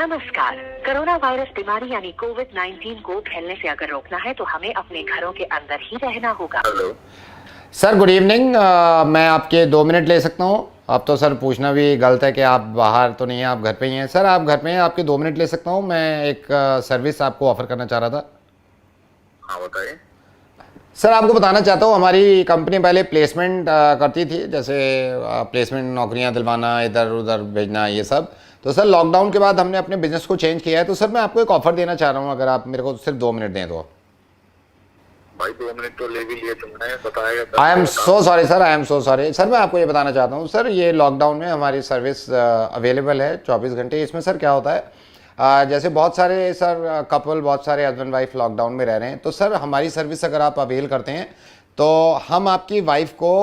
नमस्कार। Corona virus बीमारी यानी कोविड-19 को फैलने से अगर रोकना है तो हमें अपने घरों के अंदर ही रहना होगा। Sir good evening. मैं आपके 2 मिनट ले सकता हूँ? अब तो सर पूछना भी गलत है कि आप बाहर तो नहीं हैं, आप घर पे ही हैं। सर आप घर पे हैं, आपके 2 मिनट ले सकता हूँ? मैं एक सर्विस आपको ऑफ़र करना चाह रहा था। हाँ बताइए। सर आपको बताना चाहता हूँ, हमारी कंपनी पहले प्लेसमेंट करती थी, जैसे प्लेसमेंट नौकरियाँ दिलवाना, इधर उधर भेजना, ये सब। तो सर लॉकडाउन के बाद हमने अपने बिज़नेस को चेंज किया है। तो सर मैं आपको एक ऑफ़र देना चाह रहा हूँ, अगर आप मेरे को सिर्फ 2 मिनट दें तो। भाई 2 मिनट तो ले भी लिए तुमने, बताएगा। आई am so sorry sir, I am so sorry sir. मैं आपको ये बताना चाहता हूँ सर, ये लॉकडाउन में हमारी सर्विस अवेलेबल है 24 घंटे। इसमें सर क्या होता है, जैसे बहुत सारे सर कपल, बहुत सारे हस्बैंड वाइफ लॉकडाउन में रह रहे हैं, तो सर हमारी सर्विस अगर आप अवेल करते हैं तो हम आपकी वाइफ को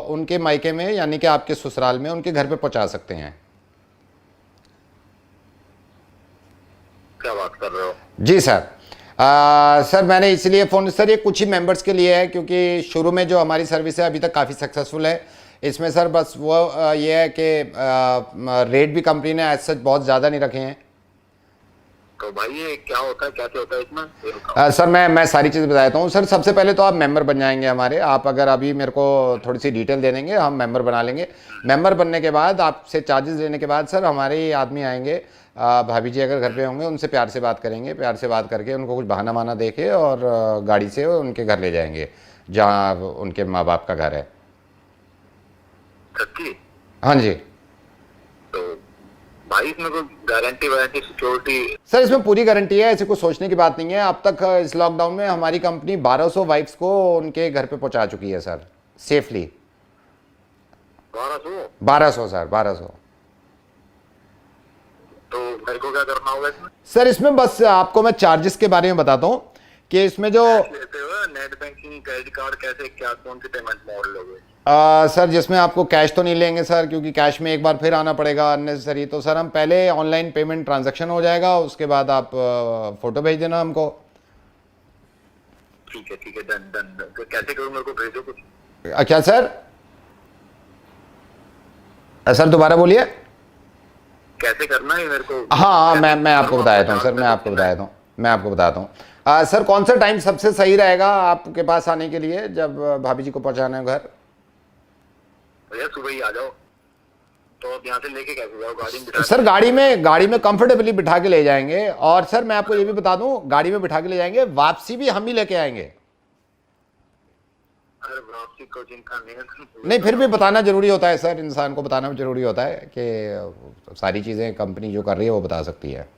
उनके मायके में, यानी कि आपके ससुराल में, उनके घर पे पहुंचा सकते हैं। क्या बात कर रहे हो? जी सर। सर मैंने इसलिए फ़ोन, सर ये कुछ ही मेंबर्स के लिए है, क्योंकि शुरू में जो हमारी सर्विस है अभी तक काफ़ी सक्सेसफुल है। इसमें सर बस वो ये है कि रेट भी कंपनी ने एज सच बहुत ज़्यादा नहीं रखे हैं। तो भाई ये क्या होता है, कैसे होता है इसमें? सर मैं सारी चीज़ बता देता हूँ। सर सबसे पहले तो आप मेंबर बन जाएंगे हमारे। आप अगर अभी मेरे को थोड़ी सी डिटेल दे देंगे, हम मेंबर बना लेंगे। मेंबर बनने के बाद आपसे चार्जेस लेने के बाद सर हमारे ही आदमी आएंगे, भाभी जी अगर घर पे होंगे उनसे प्यार से बात करेंगे, प्यार से बात करके उनको कुछ बहाना वाना दे के और गाड़ी से उनके घर ले जाएंगे, जहाँ उनके माँ बाप का घर है। सच्ची? हाँ जी। तो भाई इसमें कोई गारंटी वारंटी सिक्योरिटी? सर इसमें पूरी गारंटी है, ऐसे कुछ सोचने की बात नहीं है। अब तक इस लॉकडाउन में हमारी कंपनी 1200 वाइफ्स को उनके घर पे पहुंचा चुकी है सर, सेफली। 1200 सर, 1200। तो मेरे को क्या करना होगा इसमें? सर इसमें बस आपको मैं चार्जेस के बारे में बताता हूँ कि इसमें जो लेते हो नेट बैंकिंग, क्रेडिट कार्ड, कैसे क्या कौन सी पेमेंट मोड लोगे? सर जिसमें आपको कैश तो नहीं लेंगे सर, क्योंकि कैश में एक बार फिर आना पड़ेगा अननेसेसरी। तो सर हम पहले ऑनलाइन पेमेंट ट्रांजैक्शन हो जाएगा, उसके बाद आप फोटो भेज देना हमको। ठीक है, डन डन। तो कैसे करूँ, मेरे को भेजो कुछ। क्या सर? सर दोबारा बोलिए। कैसे करना है मेरे को? हाँ मैं आपको बता देता हूँ सर, मैं आपको बताता हूँ। सर कौन सा टाइम सबसे सही रहेगा आपके पास आने के लिए, जब भाभी जी को पहुँचाना है घर? भैया सुबह ही आ जाओ। तो अब यहाँ से लेके कैसे जाओ? गाड़ी में बिठा? सर गाड़ी में कंफर्टेबली बिठा के ले जाएंगे। और सर मैं आपको ये भी बता दूं, गाड़ी में बिठा के ले जाएंगे, वापसी भी हम ही लेके आएंगे। अरे वापसी को चिंता नहीं, फिर भी बताना जरूरी होता है सर, इंसान को बताना जरूरी होता है कि सारी चीज़ें कंपनी जो कर रही है वो बता सकती है।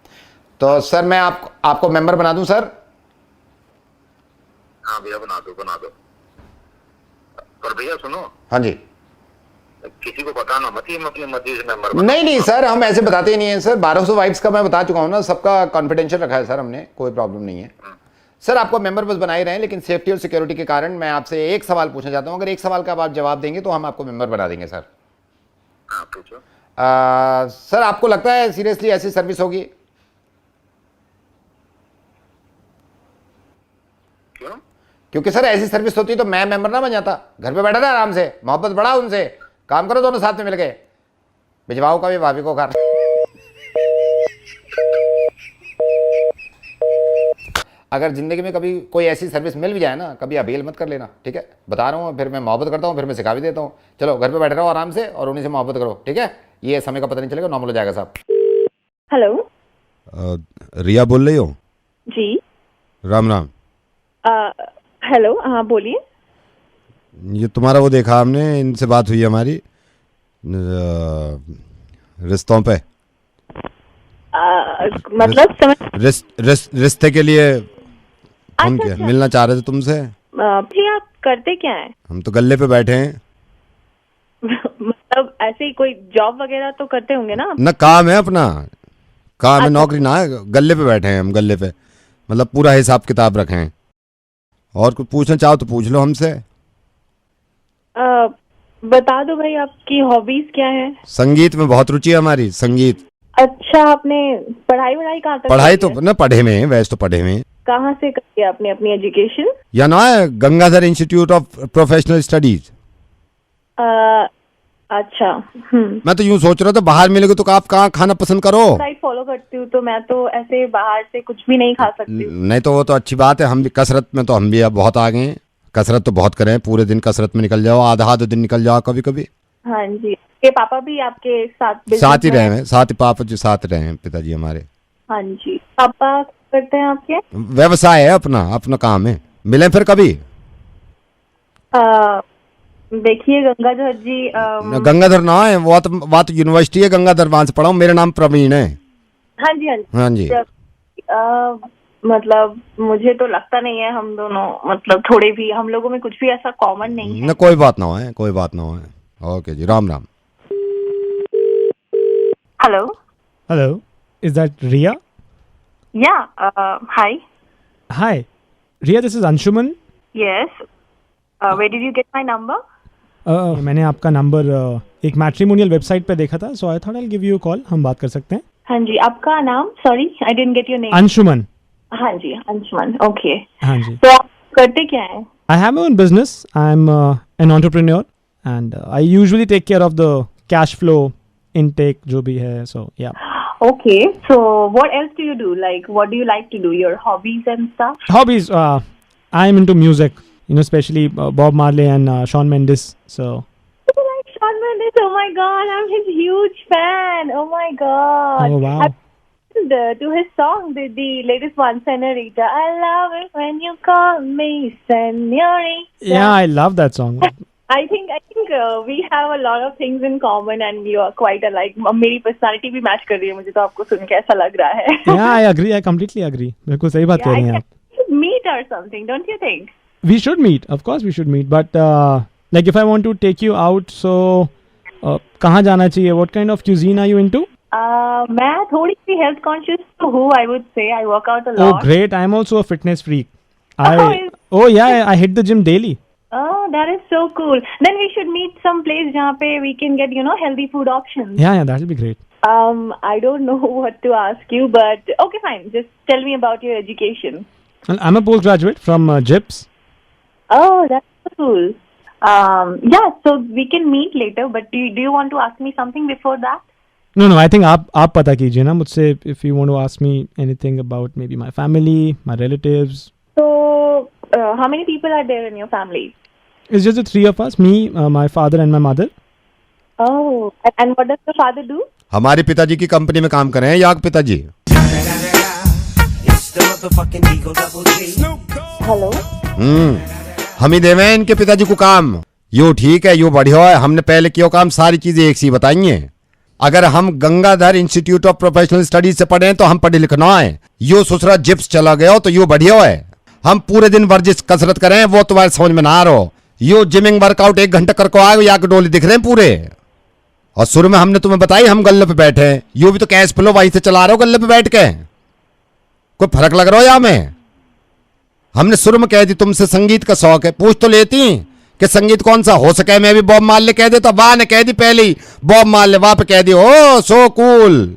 तो सर मैं आपको मेंबर बना दूं सर? हाँ भैया बना दो। पर भैया सुनो। हाँ जी। किसी को बताना मत ही, हम अपनी मर्जी से मेंबर। नहीं सर, हम ऐसे बताते ही नहीं है सर। 1200 वाइफ्स का मैं बता चुका हूँ ना, सबका कॉन्फिडेंशियल रखा है सर हमने, कोई प्रॉब्लम नहीं है सर। आपको मेंबर बस बना ही रहे हैं, लेकिन सेफ्टी और सिक्योरिटी के कारण मैं आपसे एक सवाल पूछना चाहता हूँ। अगर एक सवाल का आप जवाब देंगे तो हम आपको मेंबर बना देंगे सर। हाँ पूछो। सर आपको लगता है सीरियसली ऐसी सर्विस होगी? क्यों? क्योंकि सर ऐसी सर्विस होती तो मैं मेंबर ना बन जाता, घर पे बैठा था आराम से, मोहब्बत बढ़ा उनसे, काम करो दोनों साथ में मिलके, भिजवाओ कभी भाभी को घर। अगर जिंदगी में कभी कोई ऐसी सर्विस मिल भी जाए ना, कभी अवेल मत कर लेना, ठीक है? बता रहा हूँ, फिर मैं मोहब्बत करता हूँ, फिर मैं सिखा भी देता हूँ। चलो घर पे बैठे रहो आराम से और उन्हीं से मोहब्बत करो, ठीक है? ये समय का पता नहीं चलेगा, नॉर्मल हो जाएगा साहब। हेलो, रिया बोल रही हो? जी। राम राम। हेलो, हाँ बोलिए। ये तुम्हारा वो देखा हमने, इनसे बात हुई हमारी रिश्तों पे। मतलब समझ रिश्ते के लिए फोन अच्छा, किया, अच्छा। मिलना चाह रहे थे तुमसे। जी आप करते क्या हैं? हम तो गल्ले पे बैठे हैं। मतलब ऐसे ही कोई जॉब वगैरह तो करते होंगे ना? ना काम है अपना, काम है, अच्छा। नौकरी ना है, गल्ले पे बैठे हैं हम, गल्ले पे। मतलब पूरा हिसाब किताब रखे हैं। और कुछ पूछना चाहो तो पूछ लो हमसे। बता दो भाई, आपकी हॉबीज क्या है? संगीत में बहुत रुचि है हमारी, संगीत। अच्छा, आपने पढ़ाई वढ़ाई कहाँ तक पढ़ाई की तो है? ना पढ़े में है, वैसे तो पढ़े में। कहाँ से करी है आपने अपनी एजुकेशन? या ना है Gangadhar institute of professional studies. अच्छा। मैं तो यूं सोच रहा था बाहर मिलोगे तो आप कहाँ खाना पसंद करो। डाइट फॉलो करती हूँ तो मैं तो ऐसे बाहर से कुछ भी नहीं खा सकती हूँ। नहीं तो वो तो अच्छी बात है, हम भी कसरत में तो हम भी अब बहुत आ गए हैं। कसरत तो बहुत करें, पूरे दिन कसरत में निकल जाओ, आधा दिन निकल जाओ कभी कभी। हाँ जी, के पापा भी आपके साथ साथ ही business में रहे हैं? हैं, साथ ही पापा जी साथ रहे हैं, पिताजी हमारे। हाँ जी, पापा करते हैं आपके? व्यवसाय है अपना, अपना काम है। मिले फिर कभी। देखिए गंगाधर जी, गंगाधर ना है, वो तो यूनिवर्सिटी है गंगाधर, वहां से पढ़ा हूँ। मेरा नाम प्रवीण है। हाँ जी हाँ जी। हाँ जी। मतलब मुझे तो लगता नहीं है हम दोनों, मतलब थोड़े भी हम लोगों में कुछ भी ऐसा कॉमन नहीं है। न कोई बात ना है, कोई बात ना है। ओके जी, Ram Ram. Hello. Hello, is that Ria? या hi. Hi, Ria, this is Anshuman. Yes, where did you get my number? मैंने आपका नंबर एक मैट्रिमोनियल वेबसाइट पे देखा था, so I thought I'll give you a call. हम बात कर सकते हैं। हाँ जी, आपका नाम? Sorry I didn't get your name. Anshuman. हाँ जी, अंशुमन। ओके, हाँ जी। तो आप करते क्या हैं? I have my own business. I'm an entrepreneur and I usually take care of the cash flow intake जो भी है, so yeah. Okay, so what else do you do? Like, what do you like to do? Your hobbies and stuff? Hobbies, I'm into music, especially Bob Marley and Shawn Mendes, so. You like Shawn Mendes? Oh my God, I'm his huge fan. Oh my God. Oh wow. I've listened to his song, the latest one, Senorita. I love it when you call me Senorita. Yeah, I love that song. I think we have a lot of things in common and you are quite alike. मेरी personality भी match कर रही है मुझे, तो आपको सुन के ऐसा लग रहा है. Yeah, I agree. I completely agree. बिल्कुल सही बात कह रही हैं आप. I should meet or something, don't you think? We should meet. Of course, we should meet. But like, if I want to take you out, so कहाँ जाना चाहिए? What kind of cuisine are you into? मैं थोड़ी सी health conscious तो हूँ, I would say. I work out a Oh, lot. great! I'm also a fitness freak. is- Oh yeah, I hit the gym daily. Oh, that is so cool. Then we should meet some place जहाँ पे we can get, healthy food options. Yeah, that'll be great. I don't know what to ask you, but okay, fine. Just tell me about your education. Well, I'm a postgraduate from JIPS. Oh, that's so cool. Yeah, so we can meet later, but do you want to ask me something before that? No, I think आप पता कीजिए ना मुझसे, if you want to ask me anything about maybe my family, my relatives. So, how many people are there in your family? It's just the three of us, me, my father and my mother. Oh, and what does your father do? हमारे पिताजी की company में काम कर रहे हैं, याग पिताजी। Hello? हम ही देवे हैं इनके पिताजी को काम। यो ठीक है, यो बढ़िया है। हमने पहले किया काम, सारी चीजें एक सी बताई हैं। अगर हम Gangadhar institute of professional studies से पढ़े हैं तो हम पढ़े लिखना है। यो ससुरा जिप्स चला गया तो यो बढ़िया है। हम पूरे दिन वर्जिश कसरत करें, वो तुम्हारे समझ में ना आ रहा। यो जिमिंग वर्कआउट 1 घंटा करके आए, या के डोली दिख रहे हैं पूरे। और शुरू में हमने तुम्हें बताई हम गल्ले पे बैठे हैं, यो भी तो कैश फ्लो वहीं से चला रहे हो गल्ले पे बैठ के। कोई फर्क लग रहा हो या में? हमने शुरू में कह दी तुमसे संगीत का शौक है, पूछ तो लेती कि संगीत कौन सा हो सके। मैं भी बॉब मार्ले कह देता, वाह ने कह दी पहले ही बॉब मार्ले, वाह पे कह दी ओ सो कूल।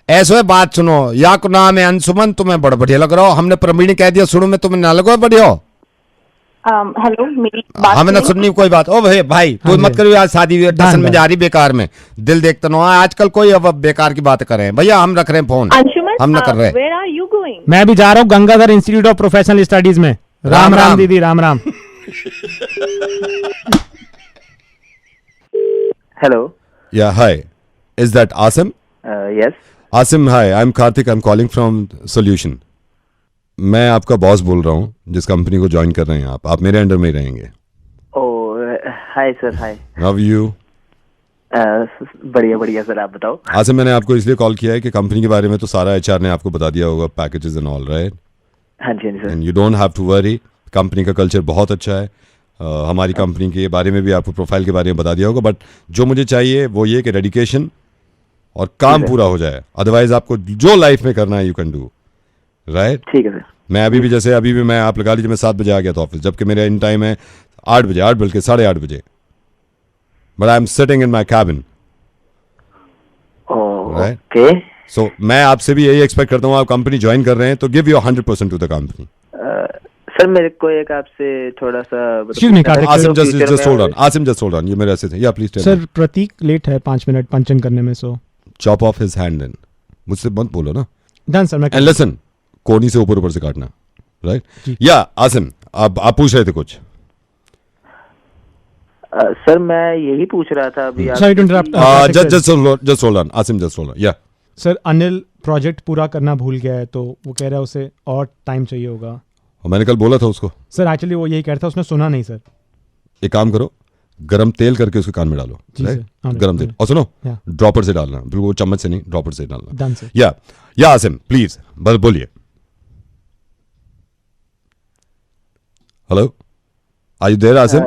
ऐसो है बात सुनो, या को नाम है अंशुमन, तुम्हें बड़ा बढ़िया लग रहा हो। हमने प्रवीण कह दिया, शुरू में तुम्हें ना लगो बढ़िया। हेलो, मेरी बात हमें ना सुननी कोई बात। ओ भाई कोई मत करो आज, शादी टसन में जा रही बेकार में, दिल देखते ना आजकल कोई अब बेकार की बात करें। भैया हम रख रहे हैं फोन, अंशुमन, हम ना कर रहे। where are you going? मैं भी जा रहा हूँ Gangadhar institute of professional studies में। राम राम दीदी, Ram Ram. Hello. Yeah, hi. Is that Asim? Yes. Asim, hi. I'm Karthik. I'm calling from Solution. मैं आपका बॉस बोल रहा हूँ, जिस कंपनी को ज्वाइन कर रहे हैं आप मेरे अंडर में ही रहेंगे। Oh, hi sir, hi. How are you? बढ़िया बढ़िया सर, आप बताओ। आसिम, मैंने आपको इसलिए कॉल किया है कि कंपनी के बारे में तो सारा एचआर ने आपको बता दिया होगा, पैकेजेस एंड ऑल, राइट? हाँ जी sir. And you don't have to worry, company का कल्चर बहुत अच्छा है। हमारी कंपनी के बारे में भी आपको प्रोफाइल के बारे में बता दिया होगा, बट जो मुझे चाहिए वो ये कि डेडिकेशन और काम पूरा हो जाए। अदरवाइज आपको जो लाइफ में करना है यू कैन डू, राइट? ठीक है सर। मैं अभी भी मैं आप लगा लीजिए मैं 7 बजे आ गया था ऑफिस, जबकि मेरा इन टाइम है 8 बजे, 8 बल्कि 8:30 बजे, but I am sitting in my cabin, right? Okay. So मैं आपसे भी यही एक्सपेक्ट करता हूँ, आप कंपनी ज्वाइन कर रहे हैं तो give your 100% to the company. Sir मेरे को एक आपसे थोड़ा सा Excuse me, Karthik, आसिम जो just future just में- hold on. Asim just hold on. ये मेरे ऐसे थे. Yeah, please tell me. Sir Prateek late है 5 मिनट पंच इन करने में, सो Chop off his hand then. मुझसे मत बोलो ना. Done sir. मैं And listen, कोनी से ऊपर से काटना. Right? जी। Yeah, आसिम, आप पूछ रहे थे कुछ. सर मैं यही पूछ रहा था अभी Sorry to interrupt. Just hold on. Asim just hold on. Yeah. Sir Anil project पूरा करना भूल गया है, तो वो कह रहा है उसे और टाइम चाहिए होगा। और मैंने कल बोला था उसको. सर एक्चुअली वो यही कह रहा था, उसने सुना नहीं सर। एक काम करो, गरम तेल करके उसके कान में डालो. जी right? सर, हाँ, गरम तेल. हाँ। और सुनो, Yeah. ड्रॉपर से डालना. बिल्कुल वो चम्मच से नहीं, ड्रॉपर से डालना. Done sir. या आसिम प्लीज बस बोलिए. Hello, are you there Asim?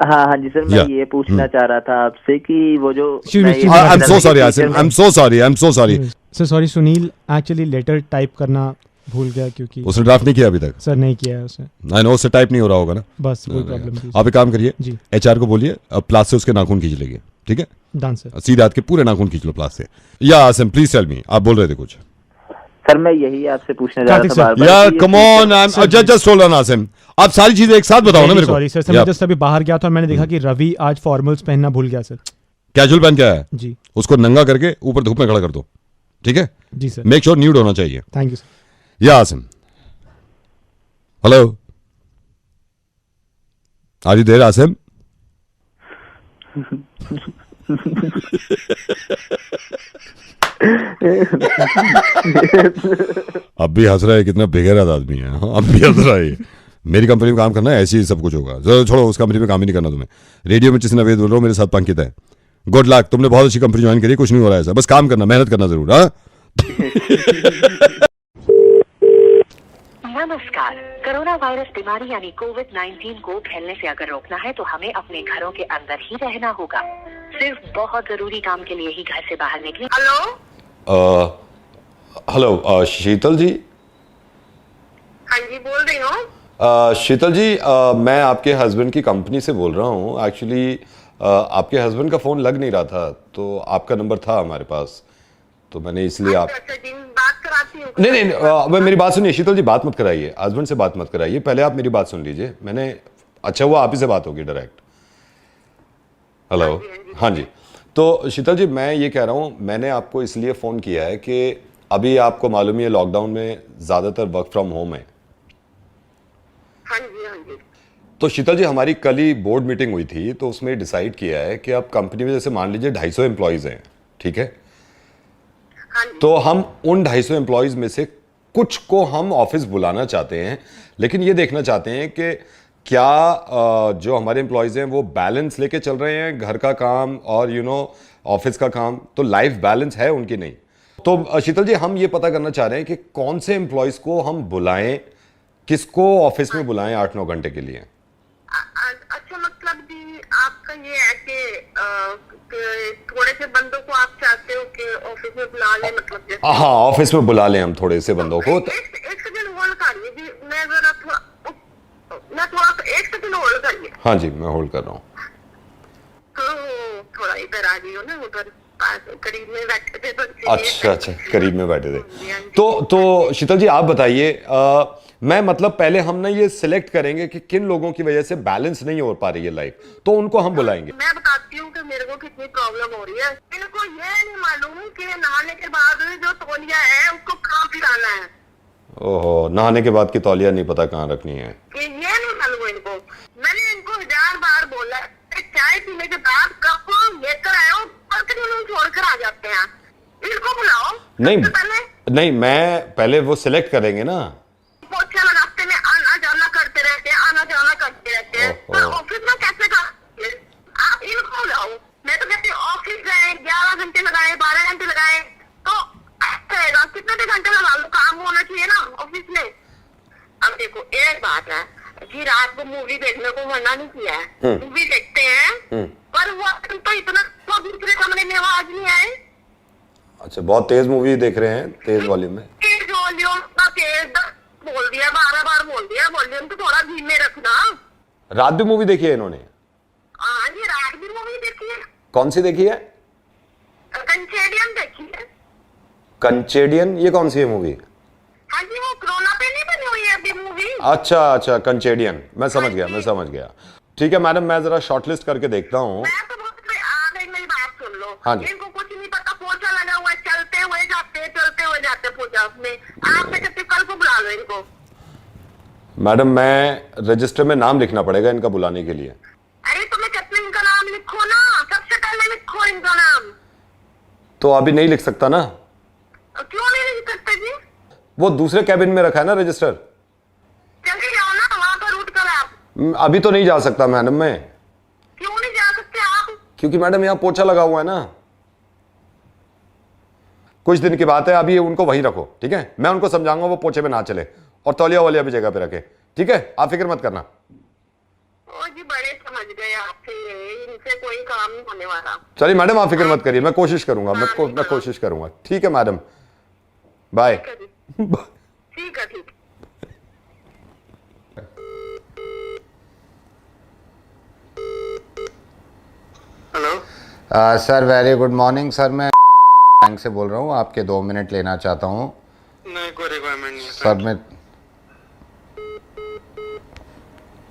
हाँ जी सर, मैं Yeah. ये पूछना चाह रहा था आपसे कि वो जो Excuse me, मैं ये excuse me. I am future so में- सॉरी future आसिम. में- I am so sorry. Sir sorry, Sunil actually letter type करना भूल गया क्योंकि उसने ड्राफ्ट नहीं किया अभी तक. सर नहीं किया है उसने, आई नो उससे टाइप नहीं हो रहा होगा ना. बस कोई प्रॉब्लम थी। आप एक काम करिए, जी। एचआर को बोलिए प्लास से उसके नाखून खींच लेंगे. ठीक है, डन सर। सीधे हाथ के पूरे नाखून खींच लो प्लास से. या आसिम प्लीज टेल मी, आप बोल रहे थे कुछ. सर मैं यही आपसे पूछने जा रहा कार्तिक था सर। बार-बार यार कि ये come on, future- I am just hold on Asim. आप सारी चीजें एक साथ बताओ ना मेरे को. सॉरी सर, मैं जस्ट अभी बाहर गया था और मैंने देखा कि रवि आज फॉर्मल्स पहनना भूल गया सर। कैजुअल पहन के आया है, जी उसको नंगा करके ऊपर धूप में खड़ा कर दो. ठीक है, जी सर, मेक श्योर न्यूड होना चाहिए. Thank you sir. या Asim, hello, are you there Asim? अब भी हंस रहा है, कितना बेगैरत आदमी है. हाँ, अब भी हंस रहा है. मेरी कंपनी में काम करना है, ऐसे ही सब कुछ होगा. चलो छोड़ो, उस कंपनी में काम ही नहीं करना तुम्हें. रेडियो में जिसने वेद बोल रहा हूँ, मेरे साथ पंकित है. गुड लक, तुमने बहुत अच्छी कंपनी ज्वाइन करी, कुछ नहीं हो रहा है ऐसा. बस काम करना, मेहनत करना जरूर. हाँ, नमस्कार। कोरोना वायरस बीमारी यानी कोविड-19 को फैलने से अगर रोकना है तो हमें अपने घरों के अंदर ही रहना होगा। सिर्फ बहुत जरूरी काम के लिए ही घर से बाहर निकलें। हेलो शीतल जी. हाँ जी, बोल रही हूँ। शीतल जी, मैं आपके हस्बैंड की कंपनी से बोल रहा हूँ. एक्चुअली आपके हस्बैंड का फ़ोन लग नहीं रहा था, तो आपका नंबर था हमारे पास, तो मैंने इसलिए आप अच्छा जी, बात कराती हूँ। नहीं अब मेरी बात सुनिए शीतल जी, बात मत कराइए, हस्बैंड से बात मत कराइए, पहले आप मेरी बात सुन लीजिए. मैंने अच्छा हुआ आप ही से बात होगी डायरेक्ट. हेलो, हाँ जी. तो शीतल जी, मैं ये कह रहा हूँ, मैंने आपको इसलिए फ़ोन किया है कि अभी आपको मालूम है लॉकडाउन में ज़्यादातर वर्क फ्रॉम होम है. हाँ जी, हाँ जी। तो शीतल जी, हमारी कल ही बोर्ड मीटिंग हुई थी, तो उसमें डिसाइड किया है कि अब कंपनी में जैसे मान लीजिए 250 एम्प्लॉयज़ हैं. ठीक है, हाँ जी। तो हम उन 250 एम्प्लॉयज़ में से कुछ को हम ऑफिस बुलाना चाहते हैं, लेकिन ये देखना चाहते हैं कि क्या जो हमारे एम्प्लॉयज़ हैं वो बैलेंस लेके चल रहे हैं, घर का काम और ऑफिस का काम, तो लाइफ बैलेंस है उनकी नहीं. तो शीतल जी, हम ये पता करना चाह रहे हैं कि कौन से एम्प्लॉयज़ को हम बुलाएं, किसको ऑफिस में बुलाएं 8-9 घंटे के लिए. अच्छा, मतलब जी आपका ये है कि थोड़े से बंदों को आप चाहते हो कि ऑफिस में बुला लें, मतलब जैसे हाँ, ऑफिस में बुला लें हम थोड़े से बंदों को. एक सेकंड होल्ड करिए जी, मैं थोड़ा एक सेकंड होल्ड करिए। हाँ जी, मैं होल्ड कर रहा हूँ. तो थोड़ा इधर आ गई हो ना, उधर करीब में बैठे थे तो अच्छा, करीब में बैठे थे. तो शीतल जी, आप बताइए, मैं मतलब पहले हम ना ये सिलेक्ट करेंगे कि किन लोगों की वजह से बैलेंस नहीं हो पा रही है लाइफ, तो उनको हम बुलाएंगे. मैं बताती हूँ कि मेरे को कितनी प्रॉब्लम हो रही है। इनको ये नहीं मालूम कि नहाने के बाद जो तौलिया है उसको कहाँ पिलाना है। ओहो, नहाने के बाद की तौलिया नहीं पता कहाँ रखनी है. ये नहीं मालूम इनको। मैंने इनको 1000 बार बोला चाय पीने के बाद कप लेकर आए हो, छोड़ कर आ जाते हैं। इनको बुलाओ। नहीं, मैं पहले वो सिलेक्ट करेंगे ना. पोछा लगाते में आना जाना करते रहते हैं, तो ऑफिस में कैसे कर? आप इनको बुलाओ। मैं तो कहती हूँ ऑफिस गए 11 घंटे लगाए, 12 घंटे लगाए, तो रहेगा कितने भी घंटे लगा लो, काम होना चाहिए ना ऑफिस में। अब देखो एक बात है कि रात को मूवी देखने को मना नहीं किया है, मूवी देखते हैं, पर वो तो इतना तो दूसरे कमरे में आवाज नहीं आए. अच्छा, बहुत तेज मूवी देख रहे हैं, तेज वॉल्यूम में. तेज वॉल्यूम का तेज बोल दिया, 12 बार बोल दिया, वॉल्यूम तो थोड़ा धीमे रखना. रात भी मूवी देखी है इन्होंने? हाँ जी, रात भी मूवी देखी है. कौन सी देखी है? कंचेडियन देखी है. कंचेडियन, ये कौन सी है मूवी? हाँ जी, वो कोरोना पे नहीं बनी हुई है अभी मूवी. अच्छा अच्छा, कंचेडियन, मैं समझ गया। ठीक है मैडम, मैं जरा शॉर्टलिस्ट करके देखता हूँ। मैं तो बहुत आ गई, मेरी बात सुन लो। हाँ जी। इनको कुछ नहीं पता, पोछा लगा हुआ है, चलते हुए जाते पोछा में। आप कहते कल को बुला लो इनको। मैडम मैं रजिस्टर में नाम लिखना पड़ेगा इनका बुलाने के लिए। अरे तुम्हें कहते इनका नाम लिखो ना, सबसे पहले लिखो इनका नाम। तो अभी नहीं लिख सकता ना? क्यों नहीं लिख सकते जी? वो दूसरे कैबिन में रखा है ना रजिस्टर। चले जाओ ना वहाँ पर उठ कर आप। अभी तो नहीं जा सकता मैडम मैं। क्यों नहीं जा सकते आप? क्योंकि मैडम यहाँ पोछा लगा हुआ है ना। कुछ दिन की बात है, अभी उनको वहीं रखो, ठीक है? मैं उनको समझाऊंगा वो पोछे में ना चले, और तौलिया वालिया भी जगह पे रखे, ठीक है? आप फिक्र मत करना। ओ जी, बड़े समझ गए आपसे, इनसे कोई काम नहीं होने वाला। चलिए मैडम आप फिक्र मत करिए, मैं कोशिश करूंगा, मैं कोशिश करूंगा, ठीक है मैडम, बाय। ठीक है, ठीक। Hello sir very good morning sir, मैं बैंक से बोल रहा हूँ, आपके 2 मिनट लेना चाहता हूँ। नहीं, कोई रिक्वायरमेंट नहीं है सर मैं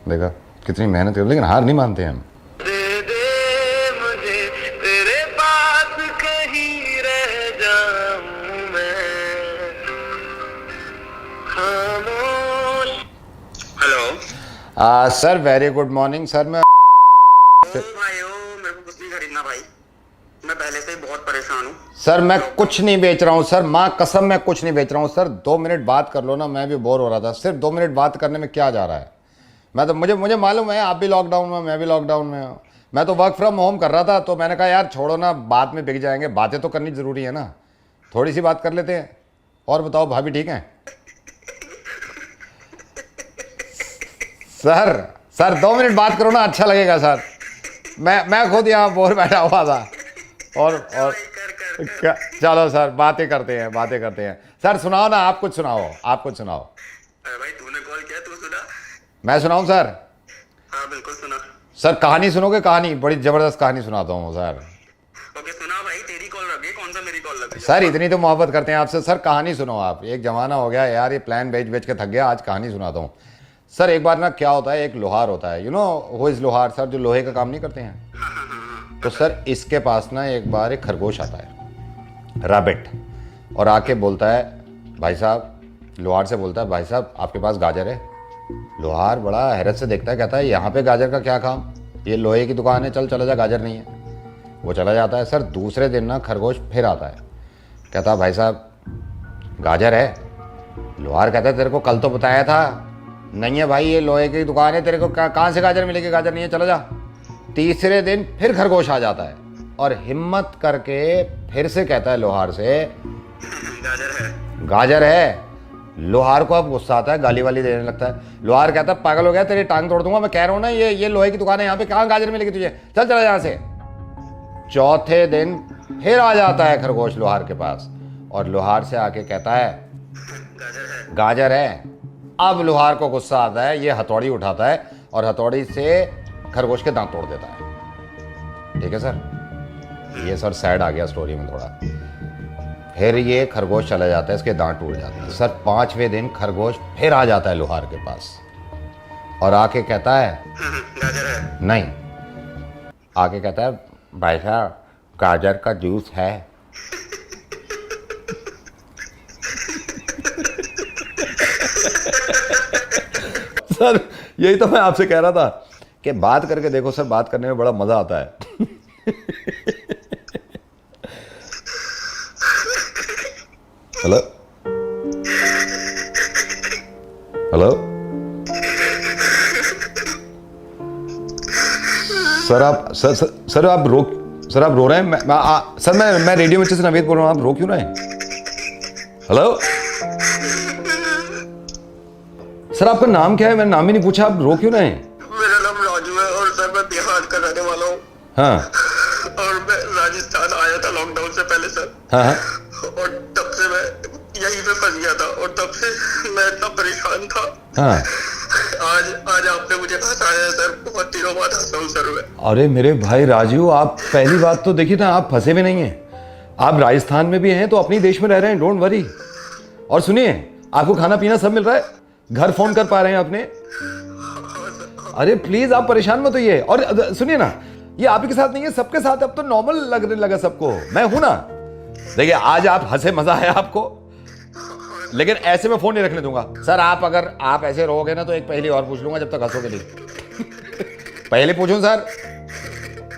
देखा कितनी मेहनत कर, लेकिन हार नहीं मानते हम। दे दे मुझे तेरे पास, कहीं रह जाऊं मैं खामोश। Hello sir very good morning sir, मैं भाइयों, मेरे को कुछ नहीं खरीदना भाई, मैं पहले से ही बहुत परेशान हूँ। सर मैं कुछ नहीं बेच रहा हूँ सर, माँ कसम मैं कुछ नहीं बेच रहा हूँ सर। 2 मिनट बात कर लो ना, मैं भी बोर हो रहा था। सिर्फ 2 मिनट बात करने में क्या जा रहा है? मैं तो मुझे मालूम है आप भी लॉकडाउन में, मैं भी लॉकडाउन में हूँ। मैं तो वर्क फ्रॉम होम कर रहा था, तो मैंने कहा यार छोड़ो ना, बाद में बिक जाएंगे, बातें तो करनी ज़रूरी है ना, थोड़ी सी बात कर लेते हैं। और बताओ भाभी ठीक हैं? सर 2 मिनट बात करो ना, अच्छा लगेगा सर। मैं खुद यहाँ बोर बैठा हुआ था, और चलो सर बातें करते हैं। सर सुनाओ ना, आप कुछ सुनाओ। भाई तूने कॉल किया, तू सुना। मैं सुनाऊं सर? हाँ बिल्कुल सुना। सर कहानी सुनोगे? कहानी बड़ी जबरदस्त कहानी सुनाता हूँ सर। ओके सुना भाई, तेरी कॉल लगी, कौन सा मेरी कॉल लगी? सर इतनी तो मोहब्बत करते हैं आपसे सर, कहानी सुनो आप। एक जमाना हो गया यार, ये प्लान बेच के थक गया, आज कहानी सुनाता हूँ सर। एक बार ना क्या होता है, एक लोहार होता है, यू नो हु इज लोहार सर, जो लोहे का काम नहीं करते हैं। तो सर इसके पास ना एक बार एक खरगोश आता है, रैबिट, और आके बोलता है भाई साहब, लोहार से बोलता है भाई साहब आपके पास गाजर है? लोहार बड़ा हैरत से देखता है, कहता है यहाँ पे गाजर का क्या काम, ये लोहे की दुकान है, चला जा, गाजर नहीं है। वो चला जाता है। सर दूसरे दिन ना खरगोश फिर आता है, कहता है भाई साहब गाजर है? लोहार कहता है तेरे को कल तो बताया था। नहीं है भाई, ये लोहे की दुकान है, तेरे को कहाँ से गाजर मिलेगी, गाजर नहीं है, चला जा। तीसरे दिन फिर खरगोश आ जाता है और हिम्मत करके फिर से कहता है लोहार से गाजर है। लोहार को अब गुस्सा आता है, गाली वाली देने लगता है। लोहार कहता है पागल हो गया, तेरी टांग तोड़ दूंगा, मैं कह रहा हूँ ना ये लोहे की दुकान है, यहाँ पे कहाँ गाजर मिलेगी तुझे, चला यहाँ से। चौथे दिन फिर आ जाता है खरगोश लोहार के पास, और लोहार से आके कहता है गाजर है। अब लोहार को गुस्सा आता है, ये हथौड़ी उठाता है और हथौड़ी से खरगोश के दांत तोड़ देता है। ठीक है सर, ये सर सैड आ गया स्टोरी में थोड़ा। फिर ये खरगोश चला जाता है, इसके दांत टूट जाते हैं। सर 5वें दिन खरगोश फिर आ जाता है लोहार के पास और आके कहता है गाजर है? नहीं, आके कहता है भाई साहब गाजर का जूस है? सर यही तो मैं आपसे कह रहा था कि बात करके देखो सर, बात करने में बड़ा मजा आता है। हेलो हेलो सर आप रो रहे हैं? मैं रेडियो मिर्ची से नवेद बोल रहा हूँ, आप रो क्यों रहे हैं? हेलो सर आपका नाम क्या है? मैंने नाम ही नहीं पूछा, आप रो क्यों रहे हैं? मेरा नाम राजू है और सर मैं बिहार का रहने वाला हूँ। हाँ, और मैं राजस्थान आया था लॉकडाउन से पहले सर। हाँ, और तब से मैं यहीं पे फंस गया था और तब से मैं इतना परेशान था। हाँ। आज आपने मुझे हंसाया है सर, बहुत दिनों बाद हंसा हूँ सर मैं। अरे मेरे भाई राजू, आप पहली बात तो देखिए ना, आप फंसे भी नहीं हैं, आप राजस्थान में भी हैं तो अपनी देश में रह रहे हैं, डोंट वरी। और सुनिए, आपको खाना पीना सब मिल रहा है, घर फोन कर पा रहे हैं अपने? अरे प्लीज आप परेशान मत होइए। और सुनिए ना, ये आप ही के साथ नहीं है, सबके साथ अब तो नॉर्मल लगने लगा सबको। मैं हूं ना, देखिए आज आप हंसे, मजा आया आपको, लेकिन ऐसे में फोन नहीं रखने दूंगा सर। अगर आप ऐसे रहोगे ना तो एक पहली और पूछ लूंगा जब तक हंसोगे नहीं। पहले पूछूं सर?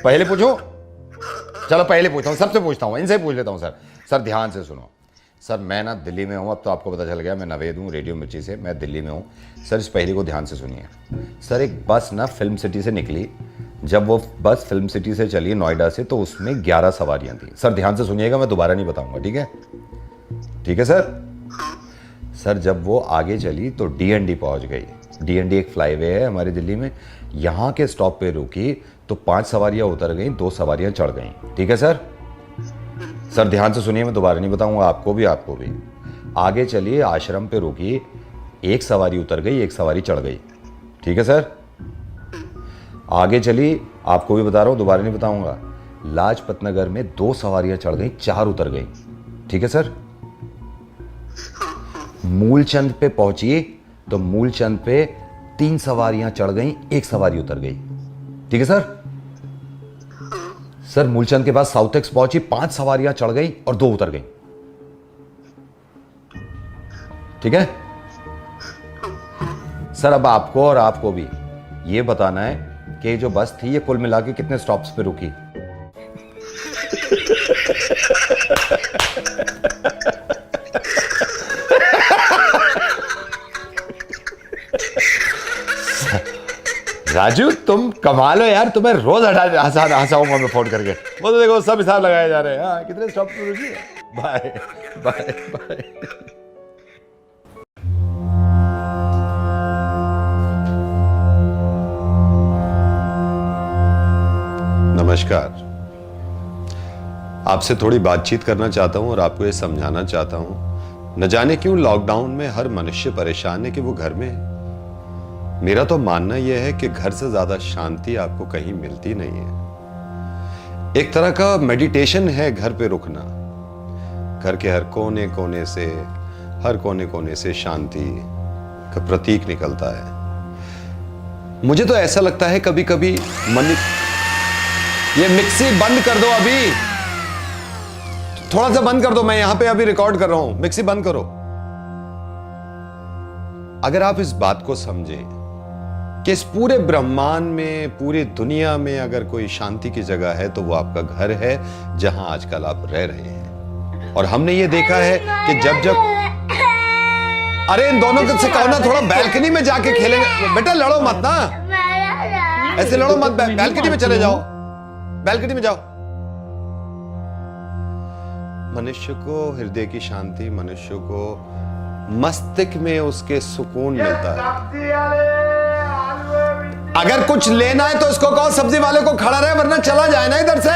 पहले पूछूं? चलो पहले पूछता हूं, सबसे पूछता हूं, इनसे पूछ लेता हूं। सर ध्यान से सुनो सर, मैं ना दिल्ली में हूं, अब तो आपको पता चल गया, मैं नवेद हूं रेडियो मिर्ची से, मैं दिल्ली में हूं। सर इस पहली को ध्यान से सुनिए सर। एक बस ना फिल्म सिटी से निकली, जब वो बस फिल्म सिटी से चली नोएडा से, तो उसमें 11 सवारियां थी। सर ध्यान से सुनिएगा, मैं दोबारा नहीं बताऊंगा, ठीक है? ठीक है सर? सर जब वो आगे चली तो डीएनडी पहुंच गई। डीएनडी एक फ्लाईवे है हमारी दिल्ली में, यहाँ के स्टॉप पे रुकी तो 5 सवारियां उतर गई, 2 सवारियां चढ़ गई। ठीक है सर? सर ध्यान से सुनिए, मैं दोबारा नहीं बताऊंगा, आपको भी। आगे चलिए, आश्रम पे रुकी, 1 सवारी उतर गई, 1 सवारी चढ़ गई। ठीक है सर? आगे चली, आपको भी बता रहा हूं, दोबारा नहीं बताऊंगा, लाजपत नगर में 2 सवारियां चढ़ गई, 4 उतर गई। ठीक है सर? मूलचंद पे पहुंची तो मूलचंद पे 3 सवारियां चढ़ गई, 1 सवारी उतर गई। ठीक है सर? सर मूलचंद के बाद साउथ एक्स पहुंची, 5 सवारियां चढ़ गई और 2 उतर गई। ठीक है सर? अब आपको और आपको भी ये बताना है कि जो बस थी ये कुल मिला के कितने स्टॉप्स पे रुकी। राजू तुम कमाल हो यार, तुम्हें रोज हंसाऊंगा मैं फोन करके। वो तो देखो सब हिसाब लगाए जा रहे हैं। हाँ कितने स्टॉप पे रुकी है। Bye bye bye. नमस्कार, आपसे थोड़ी बातचीत करना चाहता हूं और आपको ये समझाना चाहता हूं। न जाने क्यों लॉकडाउन में हर मनुष्य परेशान है कि वो घर में है। मेरा तो मानना यह है कि घर से ज्यादा शांति आपको कहीं मिलती नहीं है। एक तरह का मेडिटेशन है घर पे रुकना। घर के हर कोने कोने से शांति का प्रतीक निकलता है। मुझे तो ऐसा लगता है कभी कभी ये मिक्सी बंद कर दो, अभी थोड़ा सा बंद कर दो, मैं यहां पे अभी रिकॉर्ड कर रहा हूं। मिक्सी बंद करो। अगर आप इस बात को समझें कि इस पूरे ब्रह्मांड में, पूरी दुनिया में अगर कोई शांति की जगह है तो वो आपका घर है, जहां आजकल आप रह रहे हैं। और हमने ये देखा है कि जब अरे इन दोनों से कहो ना थोड़ा बैल्कनी में जाके खेलेंगे। बेटा लड़ो मत ना, ऐसे लड़ो मत, बैल्कनी में चले जाओ, बैल्कनी में जाओ। मनुष्य को हृदय की शांति, मनुष्य को मस्तिष्क में उसके सुकून मिलता है। अगर कुछ लेना है तो इसको कहो सब्जी वाले को खड़ा रहे, वरना चला जाए ना इधर से।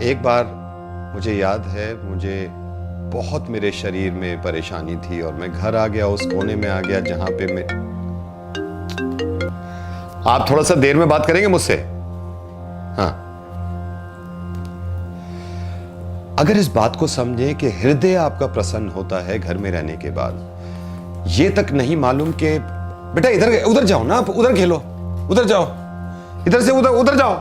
एक बार मुझे याद है, मुझे बहुत मेरे शरीर में परेशानी थी और मैं घर आ गया, उस कोने में आ गया जहां पे मैं। आप थोड़ा सा देर में बात करेंगे मुझसे? हाँ। अगर इस बात को समझें कि हृदय आपका प्रसन्न होता है घर में रहने के बाद, ये तक नहीं मालूम कि बेटा इधर उधर जाओ ना, आप उधर खेलो, उधर जाओ, इधर से उधर जाओ।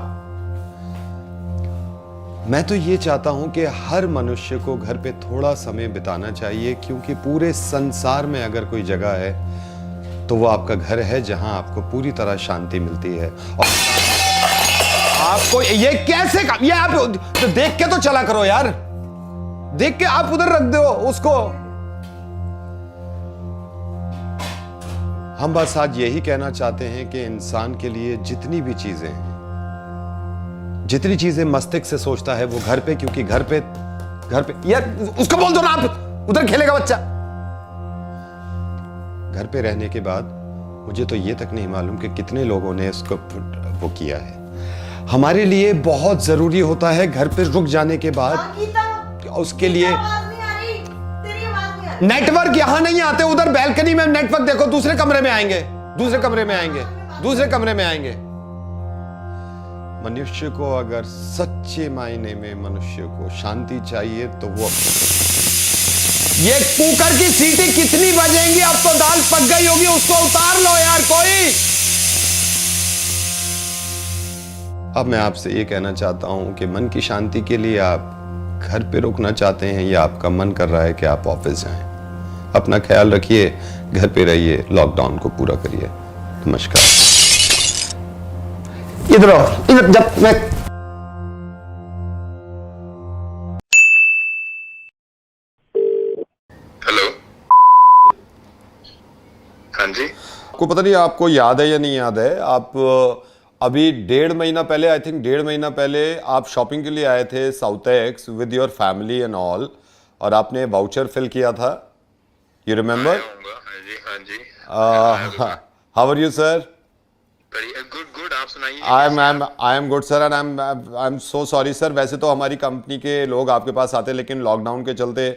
मैं तो ये चाहता हूं कि हर मनुष्य को घर पे थोड़ा समय बिताना चाहिए, क्योंकि पूरे संसार में अगर कोई जगह है तो वो आपका घर है, जहां आपको पूरी तरह शांति मिलती है। और आपको ये कैसे, ये आप तो देख के तो चला करो यार, देख के आप उधर रख दो उसको। हम बस आज यही कहना चाहते हैं कि इंसान के लिए जितनी भी चीजें हैं, जितनी चीजें मस्तिष्क से सोचता है वो घर पे, क्योंकि घर पे यार उसको बोल दो ना, आप उधर खेलेगा बच्चा। घर पे रहने के बाद मुझे तो ये तक नहीं मालूम कि कितने लोगों ने इसको वो किया है। हमारे लिए बहुत जरूरी होता है घर पे रुक जाने के बाद उसके लिए नेटवर्क यहां नहीं आते, उधर बैल्कनी में नेटवर्क देखो, दूसरे कमरे में आएंगे, दूसरे कमरे में आएंगे, दूसरे कमरे में आएंगे। मनुष्य को अगर सच्चे मायने में मनुष्य को शांति चाहिए तो वो ये कुकर की सीटी कितनी बजेंगी? अब तो दाल पक गई होगी, उसको उतार लो यार कोई। अब मैं आपसे ये कहना चाहता हूं कि मन की शांति के लिए आप घर पे रुकना चाहते हैं या आपका मन कर रहा है कि आप ऑफिस जाएं। अपना ख्याल रखिए, घर पे रहिए, लॉकडाउन को पूरा करिए। नमस्कार। इधर आओ, इधर। जब मैं हेलो। हाँ जी। आपको पता नहीं, आपको याद है या नहीं याद है, आप अभी 1.5 महीना पहले, आई थिंक 1.5 महीना पहले आप शॉपिंग के लिए आए थे Southex with your family and all, और आपने वाउचर फिल किया था। You remember? हाँ जी। How are you sir? Good. आप सुनाइए। I am good sir, and I am so sorry sir. वैसे तो हमारी कंपनी के लोग आपके पास आते हैं, लेकिन लॉकडाउन के चलते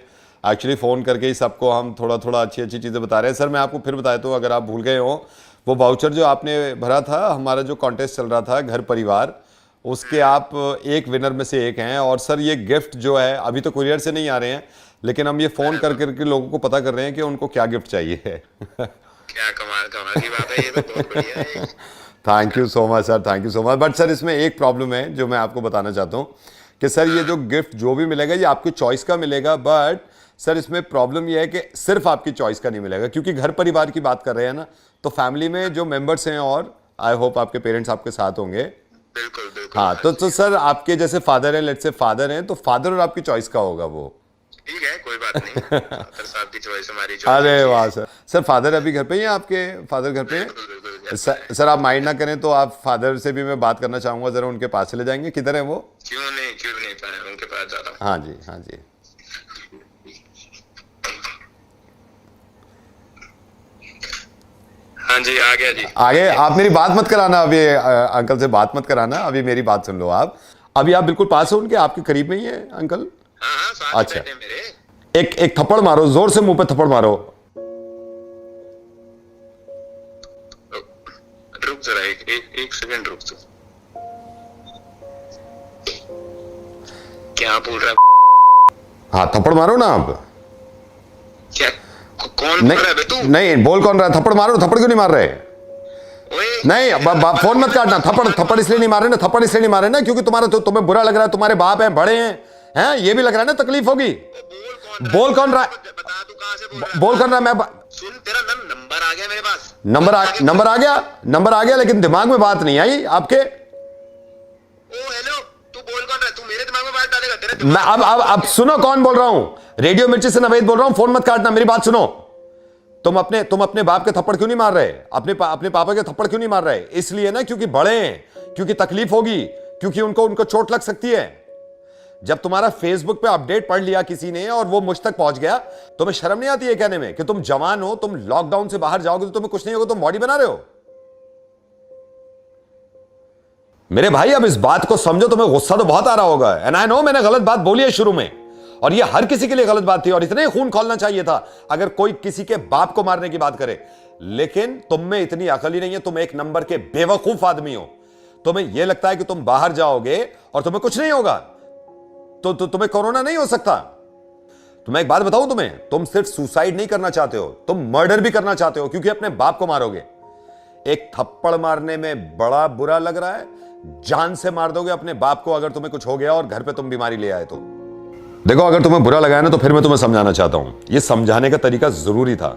एक्चुअली फ़ोन करके ही सबको हम थोड़ा थोड़ा अच्छी चीज़ें बता रहे हैं। सर मैं आपको फिर बता देता हूँ, अगर आप भूल गए हो, वो वाउचर जो आपने भरा था, हमारा जो कॉन्टेस्ट चल रहा था घर परिवार, उसके आप एक विनर में से एक हैं। और सर ये गिफ्ट जो है, अभी तो कुरियर से नहीं आ रहे हैं, लेकिन हम ये फ़ोन कर करके लोगों को पता कर रहे हैं कि उनको क्या गिफ्ट चाहिए है। क्या कमाल की बात है, ये तो बहुत बढ़िया है। Thank you so much sir, thank you so much. But sir इसमें एक प्रॉब्लम है जो मैं आपको बताना चाहता हूँ कि सर ये जो गिफ्ट जो भी मिलेगा ये आपकी चॉइस का मिलेगा, बट सर इसमें प्रॉब्लम ये है कि सिर्फ आपकी चॉइस का नहीं मिलेगा, क्योंकि घर परिवार की बात कर रहे हैं ना, तो फैमिली में जो मेंबर्स हैं, और आई होप आपके पेरेंट्स आपके साथ होंगे। बिल्कुल। हाँ, तो सर आपके जैसे फादर हैं, लेट्स से फादर हैं, तो फादर और आपकी चॉइस का होगा वो। ठीक है, कोई बात नहीं। फादर साहब की चॉइस, हमारी चॉइस। अरे वाह सर। सर फादर अभी घर पे ही हैं? आपके फादर घर पे हैं? सर आप माइंड ना करें तो आप फादर से भी मैं बात करना चाहूंगा, जरा उनके पास चले जाएंगे। किधर है वो? क्यों नहीं पाए, उनके पास जा रहा हूं। हाँ जी, हाँ जी। हाँ जी, आ गया जी। आगे आप मेरी बात मत कराना अभी, अंकल से बात मत कराना अभी, मेरी बात सुन लो आप। अभी आप बिल्कुल पास हो उनके, आपके करीब में ही है अंकल? हाँ, साथ अच्छा, बैठे मेरे। एक थप्पड़ मारो, जोर से मुंह पे थप्पड़ मारो। रुक जरा, एक सेकंड रुक। क्या बोल रहा है? हाँ, थप्पड़ मारो ना आप। क्या? कौन बोल रहा है बे तू? नहीं, बोल कौन रहा है? थप्पड़ मारो। थप्पड़ क्यों नहीं मार रहे? नहीं, अब फोन मत काटना। थप्पड़ इसलिए नहीं मार रहे ना, थप्पड़ इसलिए नहीं मार रहे ना क्योंकि तुम्हें बुरा लग रहा है, तुम्हारे बाप हैं, बड़े हैं, ये भी लग रहा है ना, तकलीफ होगी। बोल कौन रहा है? बता, तू कहां से बोल रहा है? बोल कर रहा है। मैं सुन, तेरा नंबर आ गया मेरे पास। नंबर आ गया, लेकिन दिमाग में बात नहीं आई आपके। ओ हेलो, तू बोल कौन रहा है? तू मेरे दिमाग में बात डालेगा? तेरे दिमाग मैं अब सुनो कौन बोल रहा हूं। रेडियो मिर्ची से नवेद बोल रहा हूं। फोन मत काटना, मेरी बात सुनो। तुम अपने बाप के थप्पड़ क्यों नहीं मार रहे? अपने पापा के थप्पड़ क्यों नहीं मार रहे? इसलिए ना क्योंकि बड़े हैं, क्योंकि तकलीफ होगी, क्योंकि उनको चोट लग सकती है। जब तुम्हारा फेसबुक पे अपडेट पढ़ लिया किसी ने और वो मुझ तक पहुंच गया, तुम्हें शर्म नहीं आती है कहने में कि तुम जवान हो, तुम लॉकडाउन से बाहर जाओगे तो तुम्हें कुछ नहीं होगा, तुम बॉडी बना रहे हो। मेरे भाई अब इस बात को समझो। तुम्हें गुस्सा तो बहुत आ रहा होगा, एंड आई नो मैंने गलत बात बोली है शुरू में, और ये हर किसी के लिए गलत बात थी, और इतने खून खोलना चाहिए था अगर कोई किसी के बाप को मारने की बात करे। लेकिन तुम में इतनी अकल ही नहीं है, तुम एक नंबर के बेवकूफ आदमी हो। तुम्हें यह लगता है कि तुम बाहर जाओगे और तुम्हें कुछ नहीं होगा, तो तुम्हें कोरोना नहीं हो सकता। तो मैं एक बात बताऊं तुम्हें, तुम सिर्फ सुसाइड नहीं करना चाहते हो, तुम मर्डर भी करना चाहते हो, क्योंकि अपने बाप को मारोगे। एक थप्पड़ मारने में बड़ा बुरा लग रहा है, जान से मार दोगे अपने बाप को अगर तुम्हें कुछ हो गया और घर पे तुम बीमारी ले आए तो। देखो, अगर तुम्हें बुरा लगा है ना, तो फिर मैं तुम्हें समझाना चाहता हूं। यह समझाने का तरीका जरूरी था।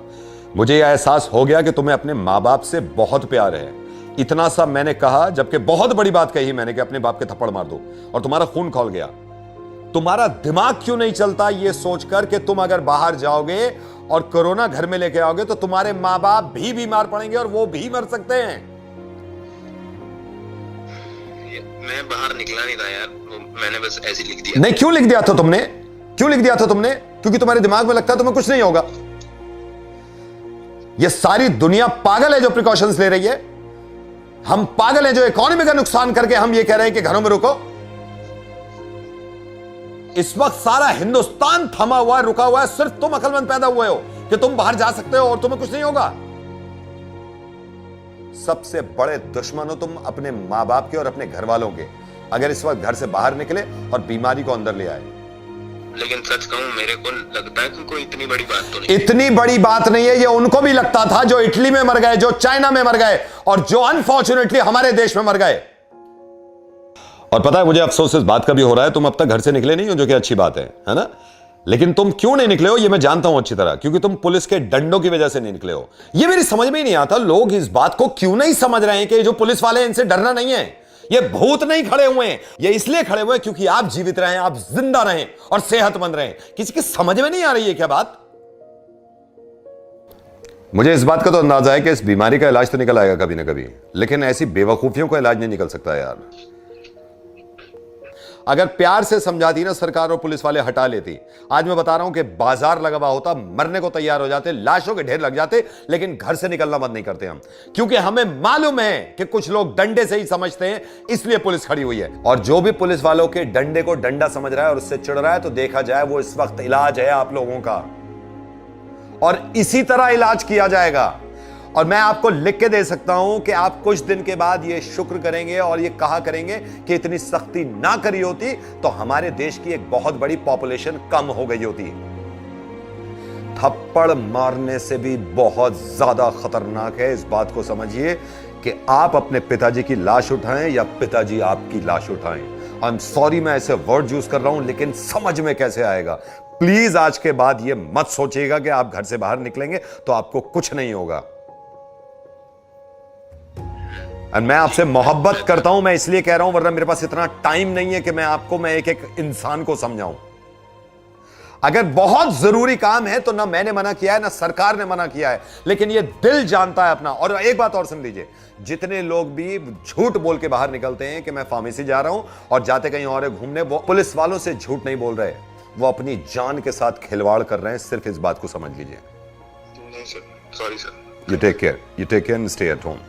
मुझे यह एहसास हो गया कि तुम्हें अपने मां बाप से बहुत प्यार है। इतना सा मैंने कहा, जबकि बहुत बड़ी बात कही मैंने कि अपने बाप के थप्पड़ मार दो, और तुम्हारा खून खौल गया। तुम्हारा दिमाग क्यों नहीं चलता यह सोचकर कि तुम अगर बाहर जाओगे और कोरोना घर में लेके आओगे तो तुम्हारे मां बाप भी बीमार पड़ेंगे और वो भी मर सकते हैं। मैं बाहर निकला नहीं था यार, मैंने बस ऐसे लिख दिया। नहीं, क्यों लिख दिया था तुमने? क्यों लिख दिया था तुमने? क्योंकि तुम्हारे दिमाग में लगता है तुम्हें कुछ नहीं होगा। यह सारी दुनिया पागल है जो प्रिकॉशंस ले रही है। हम पागल हैं जो इकोनॉमी का नुकसान करके हम ये कह रहे हैं कि घरों में रुको। इस वक्त सारा हिंदुस्तान थमा हुआ है, रुका हुआ है, सिर्फ तुम अकलमंद पैदा हुए हो कि तुम बाहर जा सकते हो और तुम्हें कुछ नहीं होगा। सबसे बड़े दुश्मन हो तुम अपने मां बाप के और अपने घर वालों के, अगर इस वक्त घर से बाहर निकले और बीमारी को अंदर ले आए। लेकिन सच कहूं मेरे को लगता है कि कोई इतनी बड़ी बात तो नहीं। इतनी बड़ी बात नहीं है, ये उनको भी लगता था जो इटली में मर गए, जो चाइना में मर गए और जो अनफॉर्चुनेटली हमारे देश में मर गए। और पता है मुझे अफसोस इस बात का भी हो रहा है, तुम अब तक घर से निकले नहीं हो, जो कि अच्छी बात है ना। लेकिन तुम क्यों नहीं निकले हो ये मैं जानता हूं अच्छी तरह, क्योंकि तुम पुलिस के डंडों की वजह से नहीं निकले हो। ये मेरी समझ में ही नहीं आता, लोग इस बात को क्यों नहीं समझ रहे हैं कि जो पुलिस वाले हैं इनसे डरना नहीं है। ये भूत नहीं खड़े हुए हैं, ये इसलिए खड़े हुए हैं क्योंकि आप जीवित रहें, आप जिंदा रहें और सेहतमंद रहें। किसी की समझ में नहीं आ रही है क्या बात? मुझे इस बात का तो अंदाजा है कि इस बीमारी का इलाज तो निकल आएगा कभी ना कभी, लेकिन ऐसी बेवकूफियों का इलाज नहीं निकल सकता यार। अगर प्यार से समझाती ना सरकार और पुलिस वाले हटा लेती, आज मैं बता रहा हूं कि बाजार लगा हुआ होता, मरने को तैयार हो जाते, लाशों के ढेर लग जाते, लेकिन घर से निकलना बंद नहीं करते हम, क्योंकि हमें मालूम है कि कुछ लोग डंडे से ही समझते हैं, इसलिए पुलिस खड़ी हुई है। और जो भी पुलिस वालों के डंडे को डंडा समझ रहा है और उससे चिढ़ रहा है, तो देखा जाए वो इस वक्त इलाज है आप लोगों का, और इसी तरह इलाज किया जाएगा। और मैं आपको लिख के दे सकता हूं कि आप कुछ दिन के बाद ये शुक्र करेंगे और ये कहा करेंगे कि इतनी सख्ती ना करी होती तो हमारे देश की एक बहुत बड़ी पॉपुलेशन कम हो गई होती। थप्पड़ मारने से भी बहुत ज्यादा खतरनाक है, इस बात को समझिए, कि आप अपने पिताजी की लाश उठाएं या पिताजी आपकी लाश उठाएं। आई एम सॉरी मैं ऐसे वर्ड यूज कर रहा हूं, लेकिन समझ में कैसे आएगा। प्लीज आज के बाद ये मत सोचिएगा कि आप घर से बाहर निकलेंगे तो आपको कुछ नहीं होगा। और मैं आपसे मोहब्बत करता हूं, मैं इसलिए कह रहा हूं, वरना मेरे पास इतना टाइम नहीं है कि मैं एक एक इंसान को समझाऊं। अगर बहुत जरूरी काम है तो ना मैंने मना किया है ना सरकार ने मना किया है, लेकिन ये दिल जानता है अपना। और एक बात और सुन लीजिए, जितने लोग भी झूठ बोल के बाहर निकलते हैं कि मैं फार्मेसी जा रहा हूं और जाते कहीं और घूमने, वो पुलिस वालों से झूठ नहीं बोल रहे, वो अपनी जान के साथ खिलवाड़ कर रहे हैं। सिर्फ इस बात को समझ लीजिए। नहीं sir, sorry sir. You take care and stay at home.